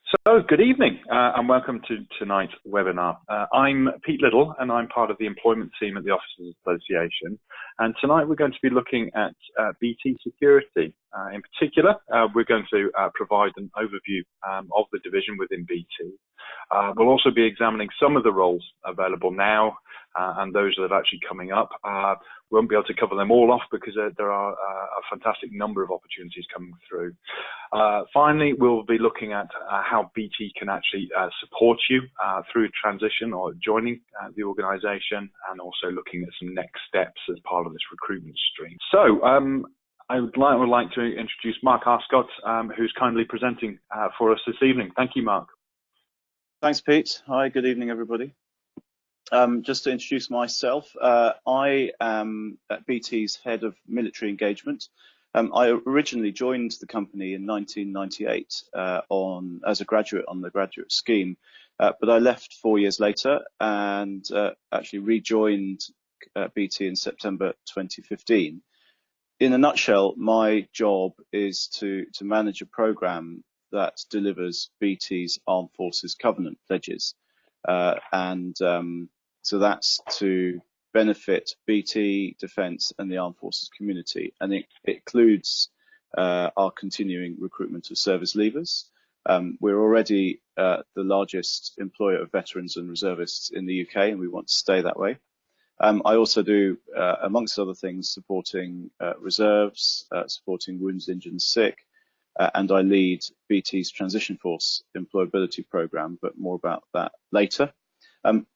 So, good evening and welcome to tonight's webinar. I'm Pete Little and I'm part of the employment team at the Officers Association. And tonight we're going to be looking at BT Security. In particular, we're going to provide an overview of the division within BT. We'll also be examining some of the roles available now and those that are actually coming up. We won't be able to cover them all off because there are a fantastic number of opportunities coming through. Finally, we'll be looking at how BT can actually support you through transition or joining the organisation, and also looking at some next steps as part of this recruitment stream. So I would like to introduce Mark Arscott, who's kindly presenting for us this evening. Thank you, Mark. Thanks, Pete. Hi, good evening, everybody. Just to introduce myself, I am at BT's head of military engagement. I originally joined the company in 1998 as a graduate on the graduate scheme, but I left 4 years later and actually rejoined BT in September 2015. In a nutshell, my job is to manage a program that delivers BT's Armed Forces Covenant pledges. So that's to benefit BT, Defence and the Armed Forces community. And it includes our continuing recruitment of service leavers. We're already the largest employer of veterans and reservists in the UK, and we want to stay that way. I also do, amongst other things, supporting reserves, supporting wounded, injured and sick, and I lead BT's Transition Force employability programme, but more about that later.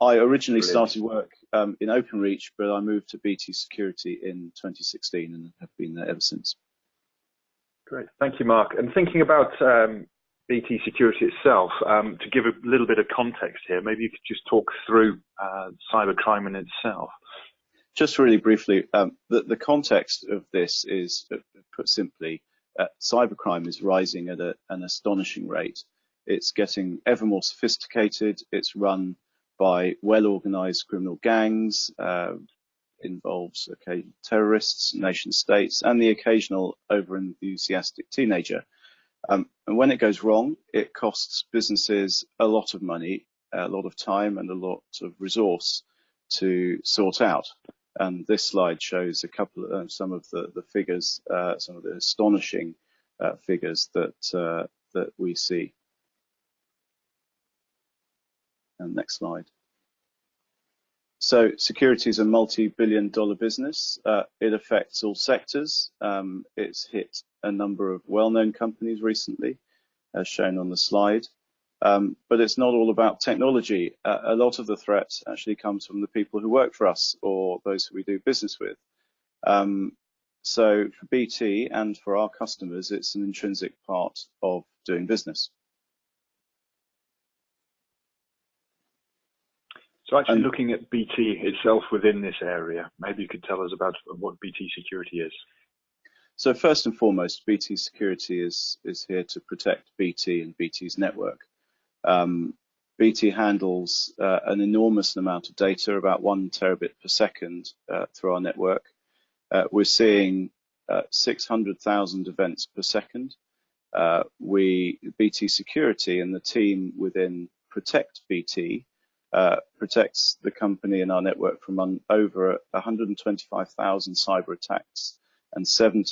I originally started work in Openreach, but I moved to BT Security in 2016 and have been there ever since. Great, thank you, Mark. And thinking about BT Security itself, to give a little bit of context here, maybe you could just talk through cybercrime in itself. Just really briefly, the context of this is, put simply, cybercrime is rising at an astonishing rate. It's getting ever more sophisticated. It's run by well-organized criminal gangs, involves terrorists, nation states, and the occasional over-enthusiastic teenager. And when it goes wrong, it costs businesses a lot of money, a lot of time, and a lot of resource to sort out. And this slide shows a couple of some of the figures, some of the astonishing figures that we see. And next slide. So security is a multi-billion-dollar business. It affects all sectors. It's hit a number of well-known companies recently, as shown on the slide. But it's not all about technology. A lot of the threat actually comes from the people who work for us or those who we do business with. So for BT and for our customers, it's an intrinsic part of doing business. So actually looking at BT itself within this area, maybe you could tell us about what BT Security is. So first and foremost, BT Security is here to protect BT and BT's network. BT handles an enormous amount of data, about 1 terabit per second through our network. We're seeing 600,000 events per second. BT Security and the team within Protect BT protects the company and our network from over 125,000 cyber attacks and 7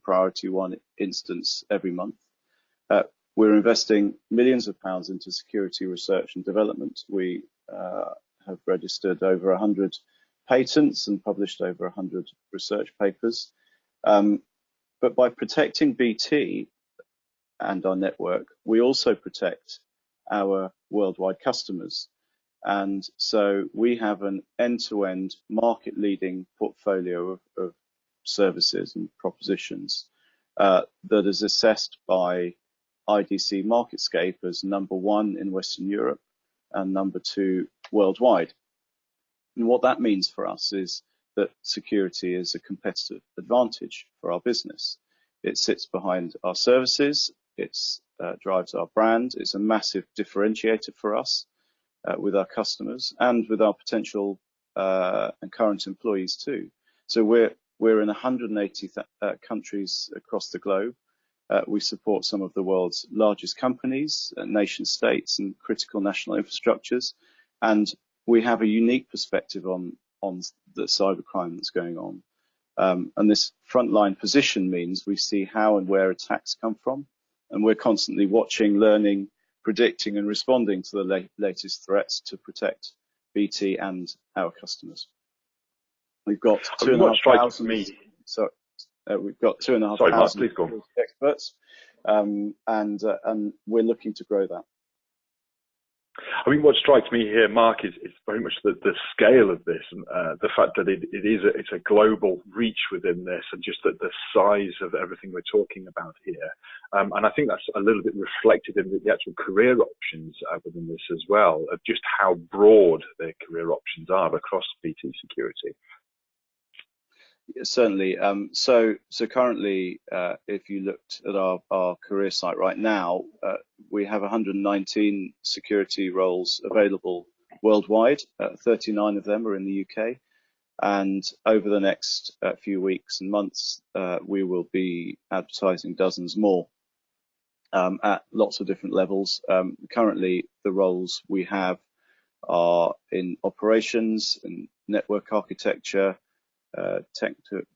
priority 1 incidents every month. We're investing millions of pounds into security research and development. We have registered over 100 patents and published over 100 research papers. But by protecting BT and our network, we also protect our worldwide customers. And so we have an end-to-end market-leading portfolio of services and propositions that is assessed by IDC MarketScape as #1 in Western Europe and #2 worldwide. And what that means for us is that security is a competitive advantage for our business. It sits behind our services, it drives our brand, it's a massive differentiator for us with our customers and with our potential and current employees too. So we're in 180 countries across the globe. We support some of the world's largest companies, nation states, and critical national infrastructures. And we have a unique perspective on the cybercrime that's going on. And this frontline position means we see how and where attacks come from. And we're constantly watching, learning, predicting, and responding to the latest threats to protect BT and our customers. We've got 2,500. We've got 2,500 experts, and we're looking to grow that. I mean, what strikes me here, Mark, is very much the scale of this, and the fact that it's a global reach within this, and just the size of everything we're talking about here. And I think that's a little bit reflected in the actual career options within this as well, of just how broad their career options are across BT Security. Certainly. So currently, if you looked at our career site right now, we have 119 security roles available worldwide. 39 of them are in the UK. And over the next few weeks and months, we will be advertising dozens more at lots of different levels. Currently, the roles we have are in operations, in network architecture,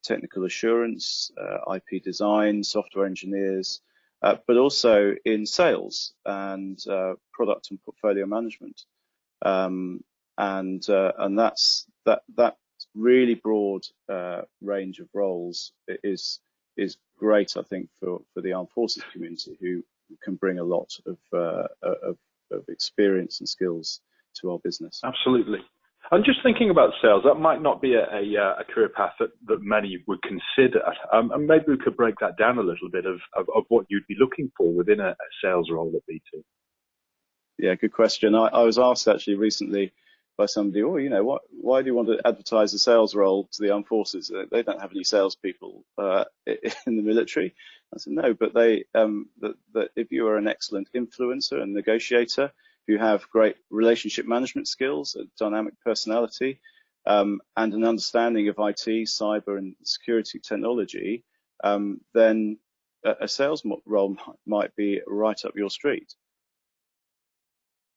technical assurance, IP design, software engineers, but also in sales and product and portfolio management. And that's that really broad range of roles is great, I think, for the armed forces community, who can bring a lot of experience and skills to our business. Absolutely. I'm just thinking about sales. That might not be a career path that many would consider. And maybe we could break that down a little bit of what you'd be looking for within a sales role at BT. Yeah, good question. I was asked actually recently by somebody, why do you want to advertise a sales role to the armed forces? They don't have any salespeople in the military. I said, no, but that if you are an excellent influencer and negotiator, you have great relationship management skills, a dynamic personality, and an understanding of IT, cyber, and security technology, then a sales role might be right up your street.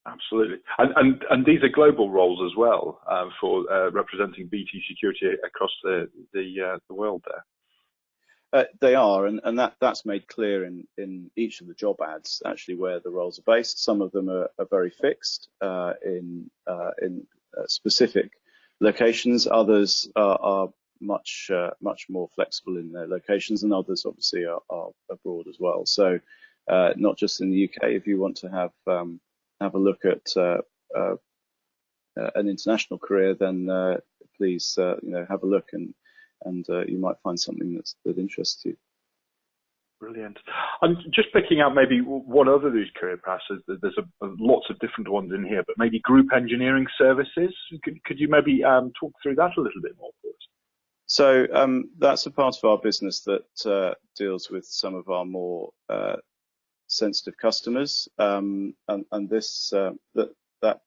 Absolutely. And these are global roles as well, for representing BT Security across the world there. They are, and that's made clear in each of the job ads, actually, where the roles are based. Some of them are very fixed in specific locations. Others are much more flexible in their locations, and others obviously are abroad as well. So not just in the UK. If you want to have a look at an international career, then please have a look, and you might find something that interests you. Brilliant. I'm just picking out maybe one other of these career paths. There's lots of different ones in here, but maybe group engineering services. Could you maybe talk through that a little bit more for us? So that's a part of our business that deals with some of our more sensitive customers, and this that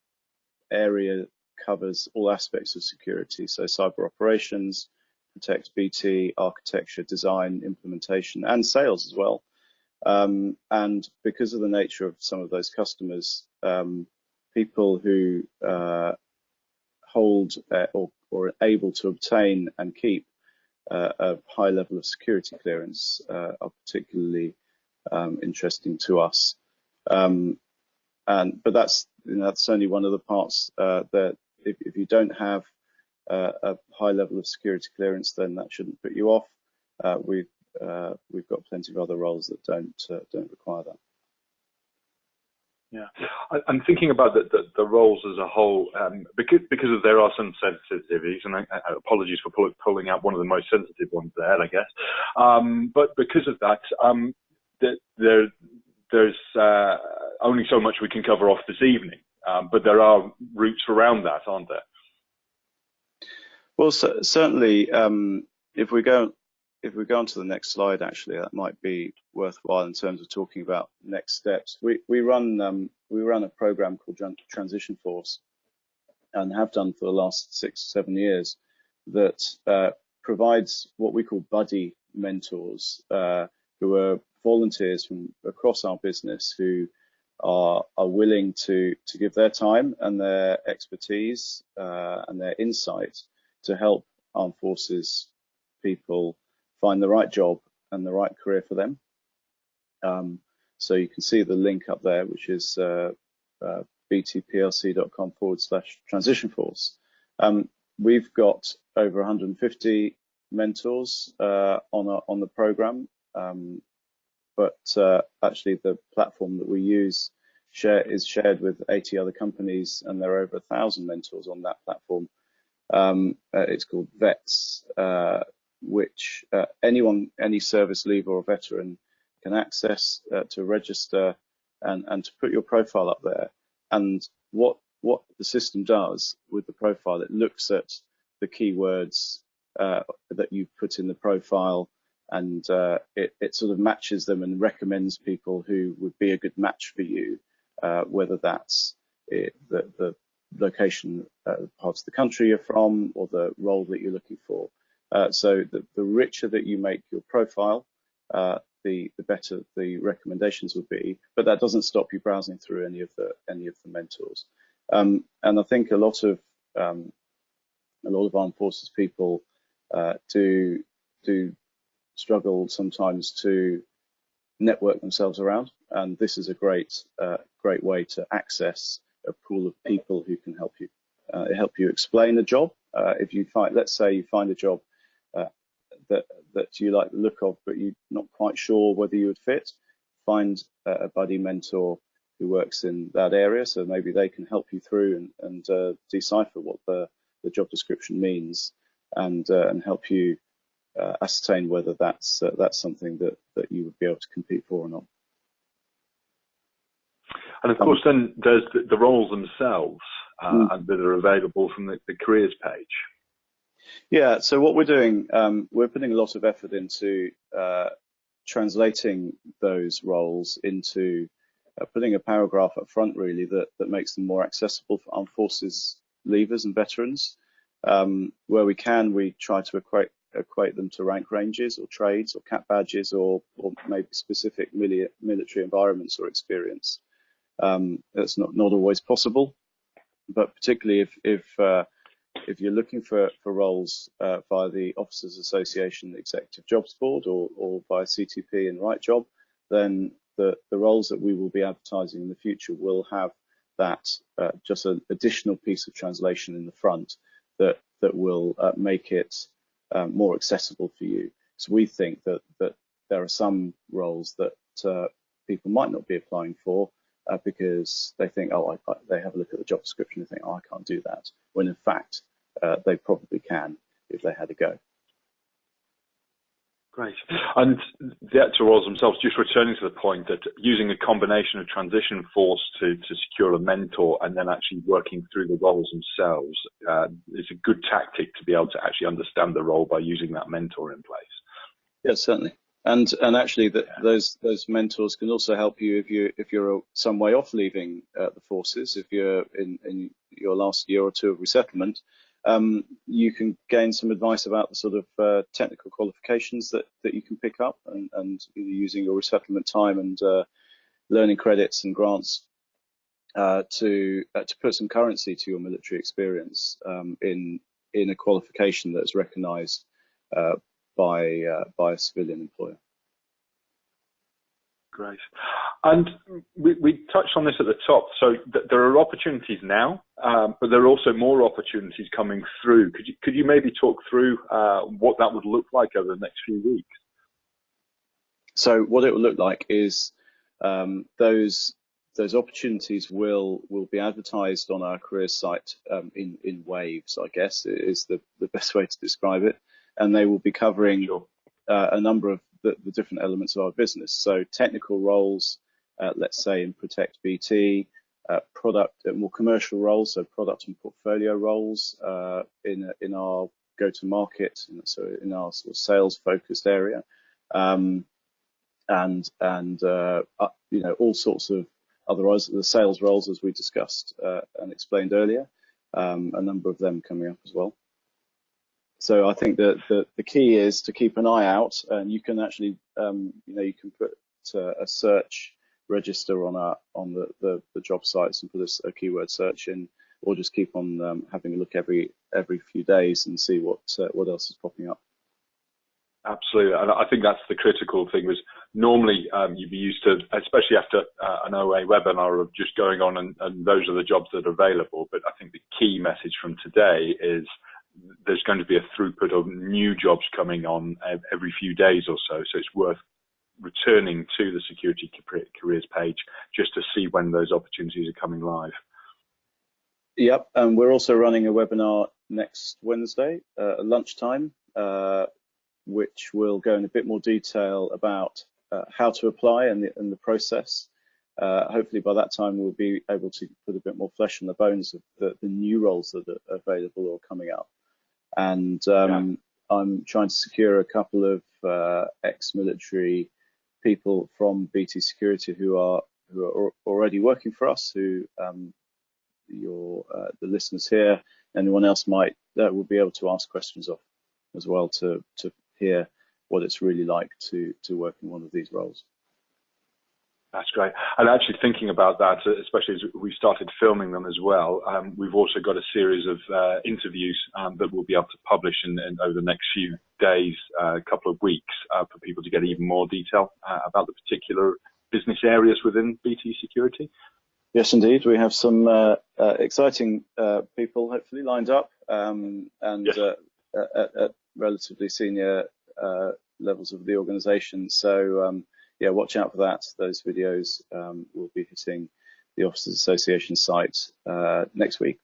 area covers all aspects of security. So cyber operations, protect BT, architecture, design, implementation, and sales as well. And because of the nature of some of those customers, people who hold or are able to obtain and keep a high level of security clearance are particularly interesting to us. But that's only one of the parts that if you don't have a high level of security clearance, then that shouldn't put you off. We've got plenty of other roles that don't require that. Yeah, I'm thinking about the roles as a whole, because there are some sensitivities, and apologies for pulling out one of the most sensitive ones there, I guess. But because of that, there's only so much we can cover off this evening. But there are routes around that, aren't there? Well, certainly, if we go on to the next slide, actually, that might be worthwhile in terms of talking about next steps. We run a program called Transition Force, and have done for the last 6 or 7 years, that provides what we call buddy mentors, who are volunteers from across our business who are willing to give their time and their expertise and their insight to help armed forces people find the right job and the right career for them. So you can see the link up there, which is btplc.com/transition force. We've got over 150 mentors on the program, but actually the platform that we use is shared with 80 other companies, and there are over 1,000 mentors on that platform. It's called VETS, which any service leaver or veteran can access to register and to put your profile up there. And what the system does with the profile, it looks at the keywords that you've put in the profile, and it sort of matches them and recommends people who would be a good match for you, whether that's the location, parts of the country you're from, or the role that you're looking for. So the richer that you make your profile, the better the recommendations will be. But that doesn't stop you browsing through any of the mentors. And I think a lot of armed forces people do struggle sometimes to network themselves around, and this is a great way to access a pool of people who can help you explain a job. If you let's say you find a job that you like the look of, but you're not quite sure whether you would fit, find a buddy mentor who works in that area, so maybe they can help you through and decipher what the job description means, and help you ascertain whether that's something that you would be able to compete for or not. And of course, then there's the roles themselves that are available from the careers page. Yeah, so what we're doing, we're putting a lot of effort into translating those roles into putting a paragraph up front, really, that makes them more accessible for armed forces leavers and veterans. Where we can, we try to equate them to rank ranges or trades or cap badges or maybe specific military environments or experience. That's not always possible, but particularly if you're looking for roles via the Officers Association Executive Jobs Board or via CTP and Right Job, then the roles that we will be advertising in the future will have that just an additional piece of translation in the front that will make it more accessible for you. So we think that there are some roles that people might not be applying for because they think, they have a look at the job description and think, I can't do that, when in fact they probably can if they had a go. Great. And the actual roles themselves, just returning to the point that using a combination of transition force to secure a mentor and then actually working through the roles themselves is a good tactic to be able to actually understand the role by using that mentor in place. Yes, certainly. And actually those mentors can also help you if you're some way off leaving the forces. If you're in your last year or two of resettlement, you can gain some advice about the sort of technical qualifications that you can pick up, and using your resettlement time and learning credits and grants to put some currency to your military experience in a qualification that's recognised by a civilian employer. Great. And we touched on this at the top. So there are opportunities now, but there are also more opportunities coming through. Could you maybe talk through what that would look like over the next few weeks? So what it will look like is those opportunities will be advertised on our careers site in waves, I guess is the best way to describe it, and they will be covering a number of the different elements of our business. So technical roles, let's say in Protect BT, product, more commercial roles, so product and portfolio roles in our go-to-market, so in our sort of sales-focused area, and all sorts of other roles, the sales roles as we discussed and explained earlier, a number of them coming up as well. So I think that the key is to keep an eye out, and you can actually, you can put a search register on the job sites and put a keyword search in, or just keep on having a look every few days and see what else is popping up. Absolutely, and I think that's the critical thing. Was normally you'd be used to, especially after an OA webinar, of just going on and those are the jobs that are available. But I think the key message from today is there's going to be a throughput of new jobs coming on every few days or so. So it's worth returning to the Security Careers page just to see when those opportunities are coming live. Yep, and we're also running a webinar next Wednesday at lunchtime, which will go in a bit more detail about how to apply and the process. Hopefully by that time we'll be able to put a bit more flesh on the bones of the new roles that are available or coming up. And I'm trying to secure a couple of ex-military people from BT Security who are already working for us, who the listeners here, anyone else will be able to ask questions of as well, to hear what it's really like to work in one of these roles. That's great. And actually thinking about that, especially as we started filming them as well, we've also got a series of interviews that we'll be able to publish in over the next few days, a couple of weeks, for people to get even more detail about the particular business areas within BT Security. Yes, indeed. We have some exciting people hopefully lined up, and yes, at relatively senior levels of the organisation. So yeah, watch out for that. Those videos will be hitting the Officers Association site next week.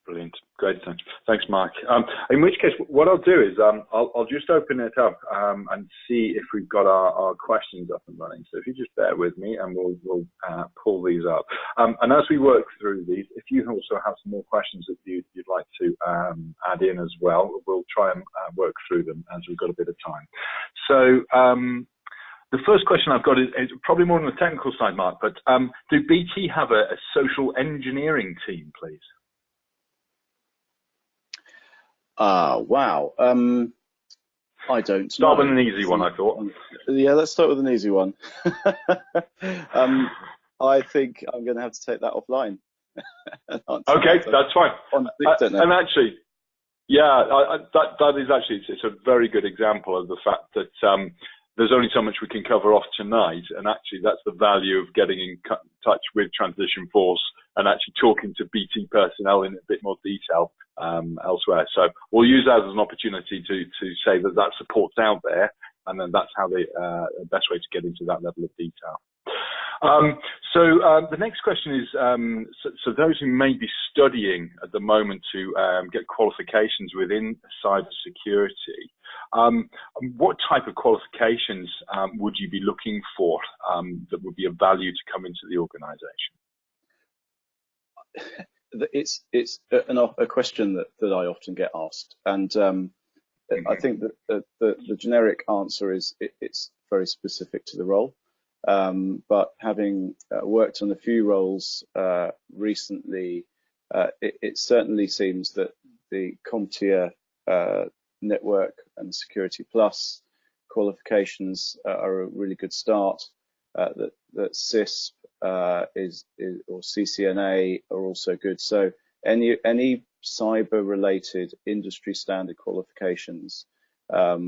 Brilliant. Great. Thanks, Mark. In which case, what I'll do is I'll just open it up and see if we've got our questions up and running. So if you just bear with me, and we'll pull these up. And as we work through these, if you also have some more questions that you'd like to add in as well, we'll try and work through them as we've got a bit of time. So the first question I've got is probably more on the technical side, Mark, but do BT have a social engineering team, please? Wow. I don't start know. with an easy one, I thought. Yeah, let's start with an easy one. I think I'm going to have to take that offline. Okay, that's fine. And actually, yeah, that is actually, it's a very good example of the fact that there's only so much we can cover off tonight, and actually that's the value of getting in touch with Transition Force and actually talking to BT personnel in a bit more detail elsewhere. So we'll use that as an opportunity to say that support's out there, and then that's how the best way to get into that level of detail. So the next question is, so those who may be studying at the moment to get qualifications within cybersecurity, what type of qualifications would you be looking for that would be of value to come into the organisation? It's a question that I often get asked, and I think that the generic answer is it's very specific to the role. But having worked on a few roles recently, it certainly seems that the CompTIA Network and Security Plus qualifications are a really good start. That CISP or CCNA are also good. So any cyber-related industry standard qualifications are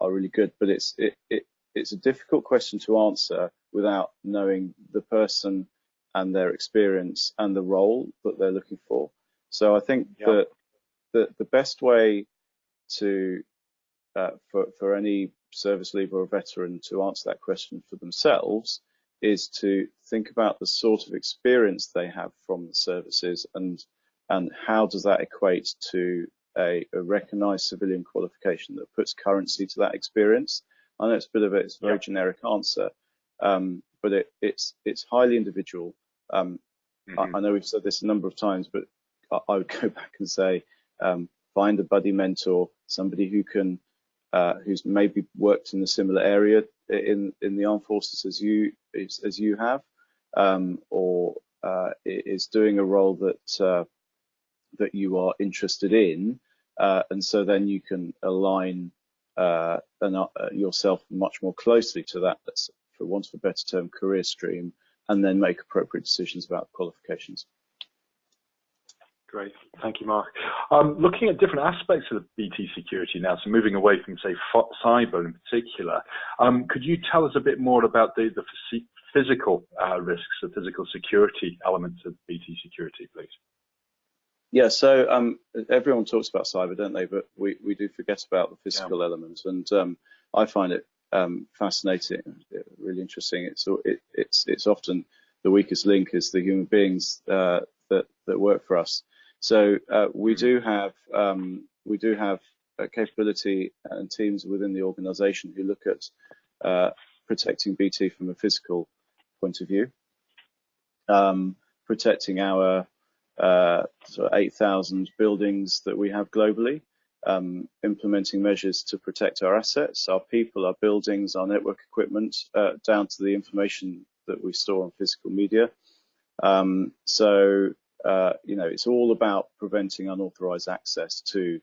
really good. But it's a difficult question to answer without knowing the person and their experience and the role that they're looking for. So I think that the best way to for any service leaver or veteran to answer that question for themselves is to think about the sort of experience they have from the services, and how does that equate to a recognised civilian qualification that puts currency to that experience. I know it's a very generic answer, but it's highly individual. I know we've said this a number of times, but I would go back and say, find a buddy mentor, somebody who can, who's maybe worked in a similar area in the armed forces as you have, or is doing a role that you are interested in, and so then you can align yourself much more closely to that, for want of a better term, career stream, and then make appropriate decisions about qualifications. Great, thank you, Mark. Looking at different aspects of BT security now, so moving away from, say, cyber in particular, could you tell us a bit more about the physical risks, the physical security elements of BT security, please? Yeah, so everyone talks about cyber, don't they? But we do forget about the physical element, and I find it fascinating, really interesting. It's often the weakest link is the human beings that work for us. So we do have a capability and teams within the organisation who look at protecting BT from a physical point of view, protecting our sort of 8,000 buildings that we have globally, implementing measures to protect our assets, our people, our buildings, our network equipment, down to the information that we store on physical media. It's all about preventing unauthorized access to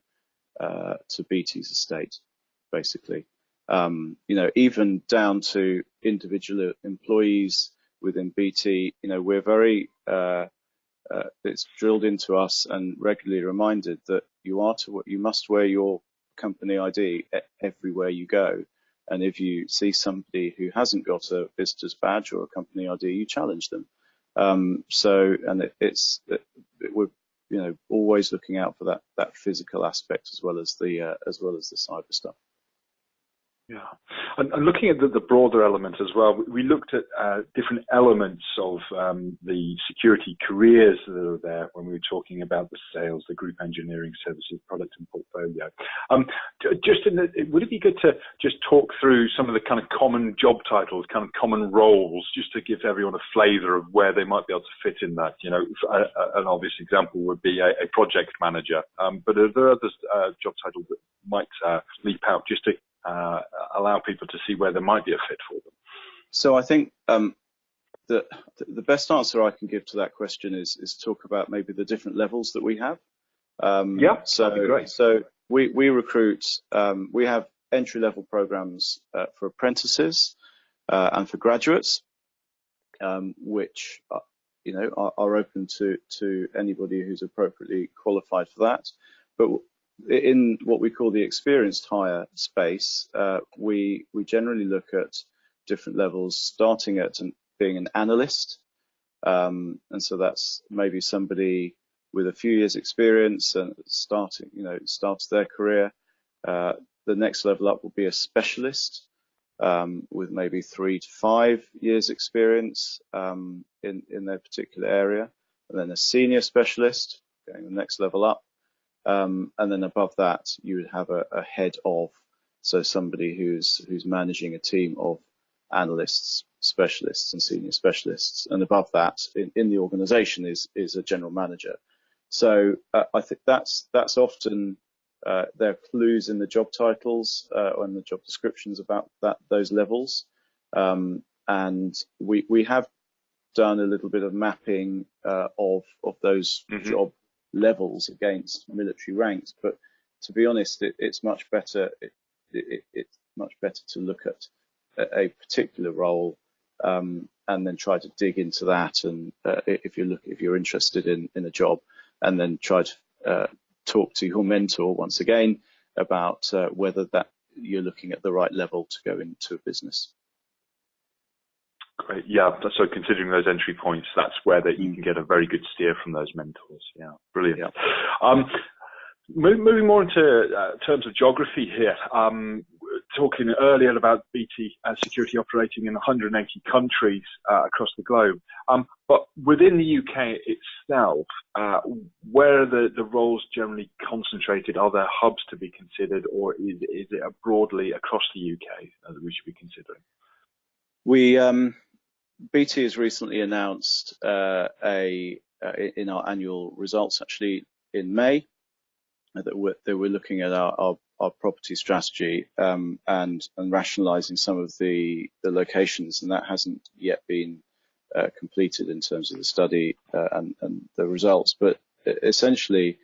BT's estate, basically. Even down to individual employees within BT, we're very it's drilled into us and regularly reminded that you must wear your company ID everywhere you go. And if you see somebody who hasn't got a visitor's badge or a company ID, you challenge them. We're always looking out for that physical aspect as well as the cyber stuff. Yeah, and looking at the broader element as well, we looked at different elements of the security careers that are there when we were talking about the sales, the group engineering services, product and portfolio. Would it be good to just talk through some of the kind of common job titles, kind of common roles, just to give everyone a flavour of where they might be able to fit in that? An obvious example would be a project manager, but are there other job titles that might leap out just to allow people to see where there might be a fit for them? So I think the best answer I can give to that question is talk about maybe the different levels that we have. That'd be great. So we recruit, we have entry-level programs for apprentices and for graduates, which are open to anybody who's appropriately qualified for that. But in what we call the experienced hire space, we generally look at different levels, starting at being an analyst, and so that's maybe somebody with a few years experience and starts their career. The next level up will be a specialist with maybe 3 to 5 years experience in their particular area, and then a senior specialist going the next level up. And then above that, you would have a head of, so somebody who's managing a team of analysts, specialists, and senior specialists. And above that, in the organisation, is a general manager. So I think that's often there are clues in the job titles or in the job descriptions about those levels. And we have done a little bit of mapping of those job levels against military ranks, but to be honest, it's much better. It's much better to look at a particular role and then try to dig into that. And if you're interested in a job, and then try to talk to your mentor once again about whether that you're looking at the right level to go into a business. Great. Yeah. So considering those entry points, that's where you can get a very good steer from those mentors. Yeah. Brilliant. Yeah. Moving more into terms of geography here. Talking earlier about BT security operating in 180 countries across the globe. But within the UK itself, where are the roles generally concentrated? Are there hubs to be considered, or is it broadly across the UK that we should be considering? BT has recently announced in our annual results, actually in May, that we're looking at our property strategy and rationalising some of the locations, and that hasn't yet been completed in terms of the study and the results. But essentially,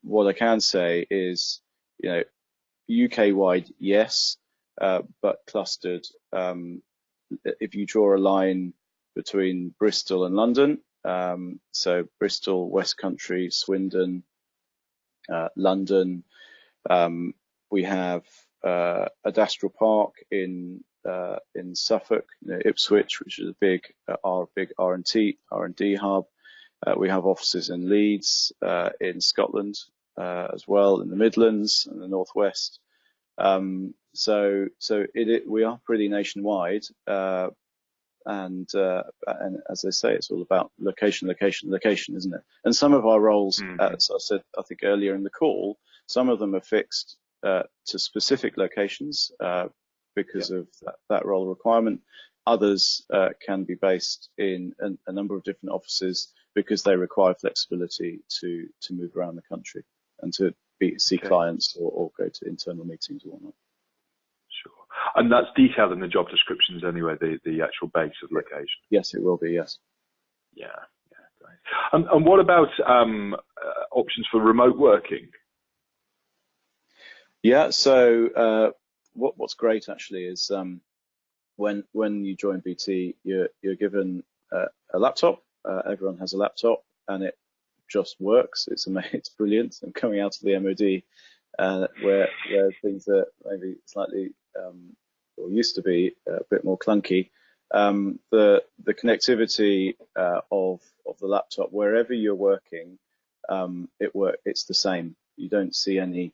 what I can say is, UK-wide, yes, but clustered. If you draw a line between Bristol and London, so Bristol, West Country, Swindon, London, we have Adastral Park in Suffolk, Ipswich, which is our big R&D hub. We have offices in Leeds, in Scotland as well, in the Midlands and the Northwest. So we are pretty nationwide, and as I say, it's all about location, isn't it? And some of our roles, as I said, I think earlier in the call, some of them are fixed to specific locations because of that role requirement. Others can be based in a number of different offices because they require flexibility to move around the country and to see clients or go to internal meetings or whatnot. Sure. And that's detailed in the job descriptions anyway, the actual base of location? Yes, it will be, yes. Yeah, great. And what about options for remote working? Yeah, so what's great actually is when you join BT, you're given a laptop. Everyone has a laptop, and it just works. It's brilliant. I'm coming out of the MOD, where things are maybe slightly or used to be a bit more clunky. The connectivity of the laptop, wherever you're working, it's the same. You don't see any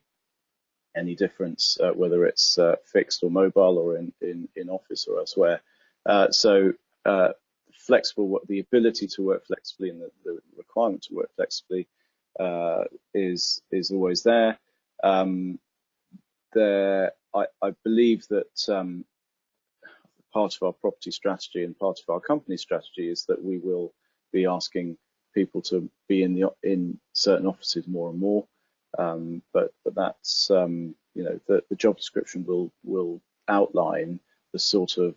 difference whether it's fixed or mobile or in office or elsewhere. So flexible, the ability to work flexibly and the requirement to work flexibly is always there. I believe that part of our property strategy and part of our company strategy is that we will be asking people to be in certain offices more and more. But that's the job description will outline the sort of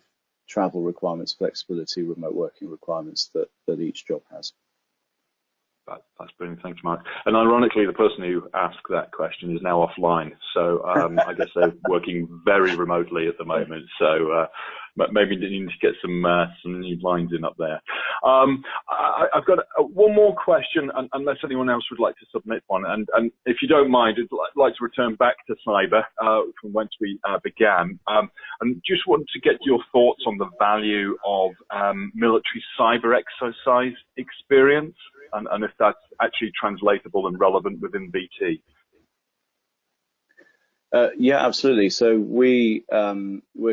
travel requirements, flexibility, remote working requirements that each job has. That's brilliant. Thanks, Mark. And ironically, the person who asked that question is now offline. So I guess they're working very remotely at the moment. So maybe they need to get some new lines in up there. I've got one more question, unless anyone else would like to submit one. And if you don't mind, I'd like to return back to cyber from whence we began. And just want to get your thoughts on the value of military cyber exercise experience. And if that's actually translatable and relevant within BT. Yeah, absolutely. So we're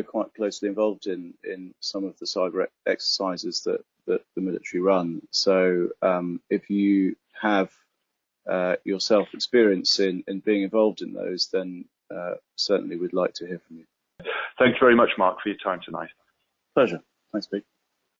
quite closely involved in some of the cyber exercises that the military run. So if you have yourself experience in being involved in those, then certainly we'd like to hear from you. Thanks very much, Mark, for your time tonight. Pleasure. Thanks, Pete.